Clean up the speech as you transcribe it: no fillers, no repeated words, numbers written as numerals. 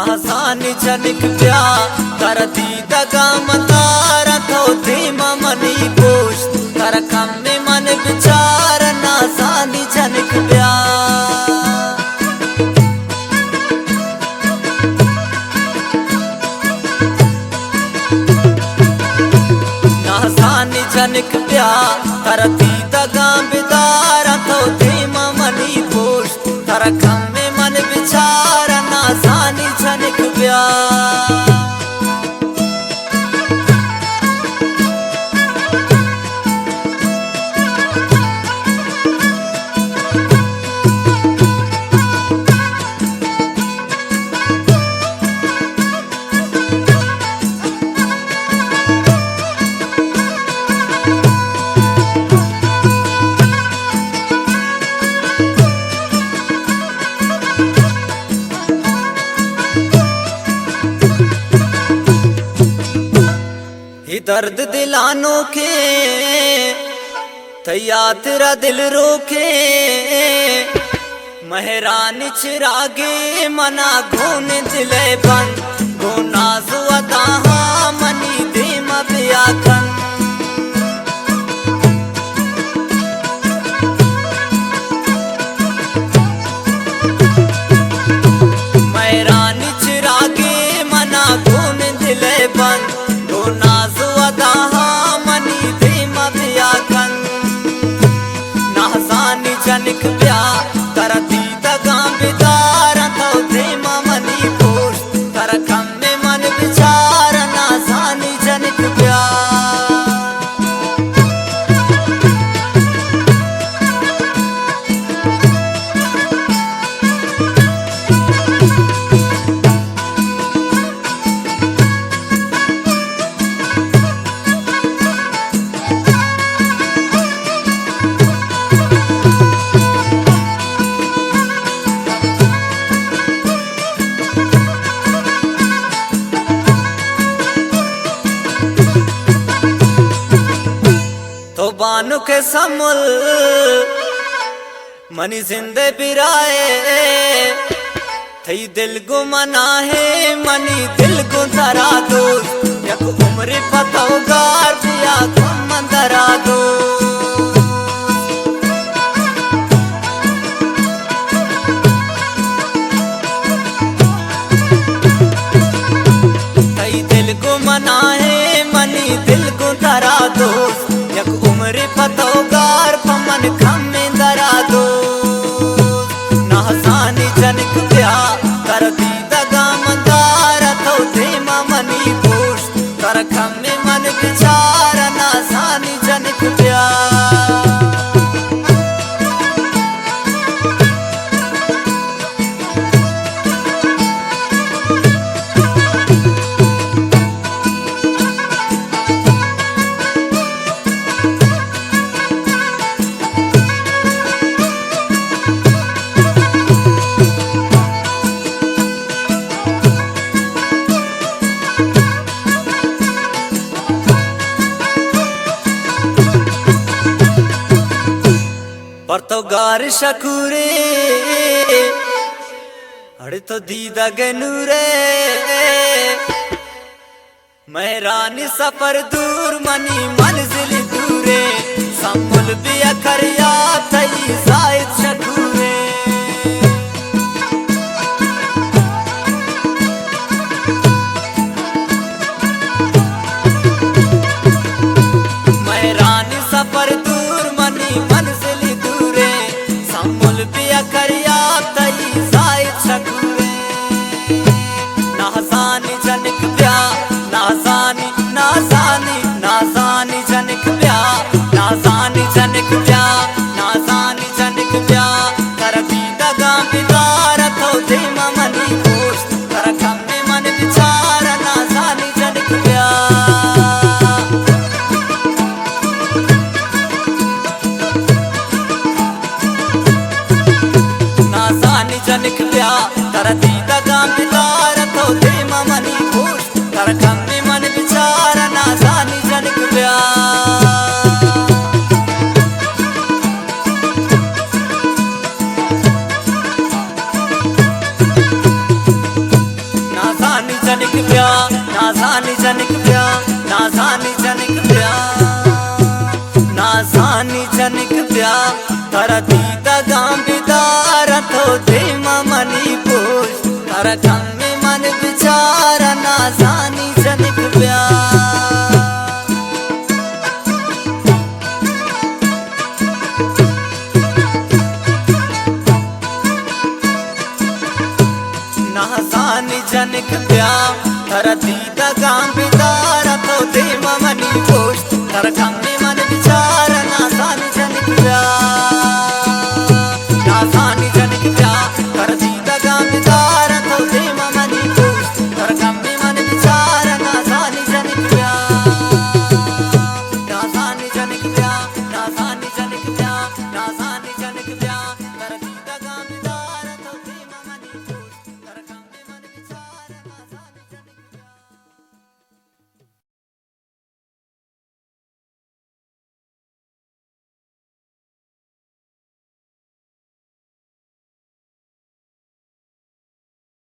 नासानी जनिक प्या करती दगा मतारा तो धीमा मनी गोश कर कम में मन विचार नासानी जनिक प्या नासानी जनिक प्या करती दगा बिदारा तो धीमा मनी गोश कर कम में मन विचार नासानी जनिक प्या दर्द दिलानों के तैया तेरा दिल रोके महरानी चिरागे मना घोने दिले बन गोना जुआता मनी दे मबिया खन महरानी चिरागे मना घोने दिले बन गोना मनी दे मबिया खन नासानी जनिक प्या करती दगा बिदारा तो दे मनी पोष कर कम में मन विचार नासानी जनिक प्या बानु के समल मनी जिंदे बिराए थई दिल को मना है मनी दिल को धरा दो यक उम्र पताओ गार दिया तुम धरा दो थई दिल को मना है मनी दिल को धरा दो उम्र पतो गार पमन खम में दरा दो नासानी जनिक प्या करती दगा मंदारा तो दे मनी पोष कर खम में मन विचार नासानी जनिक प्या पर तो गार शकूरे अड़े तो दीदा गनूरे महरानी सफर दूर मनी मंजिल दूरे संभल भी अखरिया थई जायद शकूरे महरानी सफर दूर मनी मंजिल करिया तई जायद शकूरे नासानी जनिक प्या नासानी नासानी नासानी जनिक प्या नासानी जनिक प्या नासानी जनिक प्या करती दगा बिदार तो दे मनी पोष कर खम में मन विचार नासानी जनिक प्या जनिक प्या करती दगा बिदार तो दे मनी पोष कर कम में मन विचार नासानी जनिक प्या करती दगाम बिदार तो दे मनी पोष कर में मन विचार ना जानी जनिक प्यार ना जानी जनिक प्यार करती दगाम बिदार तो दे मनी पोष कर